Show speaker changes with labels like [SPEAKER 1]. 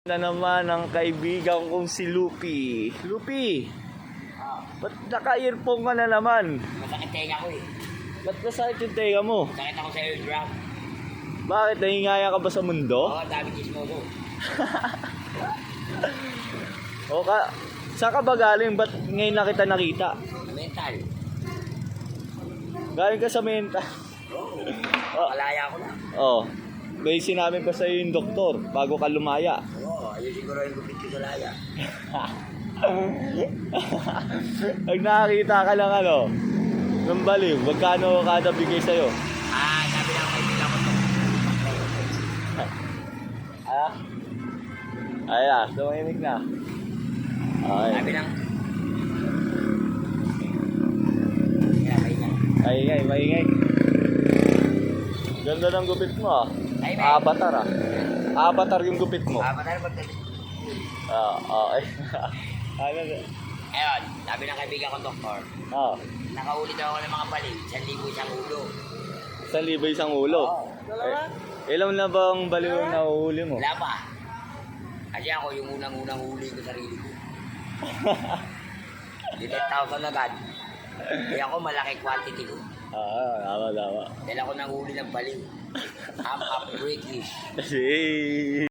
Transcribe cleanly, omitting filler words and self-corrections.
[SPEAKER 1] Na naman ang kaibigan kong si Lupi. Lupi, ba't naka-earphone ka na naman?
[SPEAKER 2] Masakit tenga ko eh.
[SPEAKER 1] Ba't masakit yung tenga mo?
[SPEAKER 2] Sakit ako sa eardrum.
[SPEAKER 1] Bakit? Nahingaya ka ba sa mundo?
[SPEAKER 2] Oo, dami chismoso.
[SPEAKER 1] O ka, saan ka ba galing? Ba't ngayon na kita nakita?
[SPEAKER 2] Mental.
[SPEAKER 1] Galing ka sa menta.
[SPEAKER 2] Oo. Malaya ko na.
[SPEAKER 1] Oh, may sinabi pa sa'yo yung doktor bago ka lumaya.
[SPEAKER 2] Oo, ayun siguro yung gupit ko sa laya.
[SPEAKER 1] Pag nakakita ka lang ng baliw, magkano kada bigay sa'yo?
[SPEAKER 2] Sabi lang kaibigan ko to.
[SPEAKER 1] Tumahimik na.
[SPEAKER 2] Sabi lang. Kaya.
[SPEAKER 1] Maingay. Ganda ng gupit mo
[SPEAKER 2] Ay, may.
[SPEAKER 1] Avatar Avatar yung gupit mo.
[SPEAKER 2] Patay pag
[SPEAKER 1] Okay.
[SPEAKER 2] Ayun, sabi ng kaibigan ko doktor. Nakahuli daw ako ng mga balik. 1,000 isang ulo.
[SPEAKER 1] 1,000 isang ulo. Ilan na bang baliw ang nahuhuli mo?
[SPEAKER 2] Wala pa. Kasi ako yung unang-unang huli ko sarili ko. 10,000 agad. Kaya ako malaki quantity ko.
[SPEAKER 1] Tama.
[SPEAKER 2] Dahil ako nanghuli ng baliw. I'm a British.
[SPEAKER 1] Kasi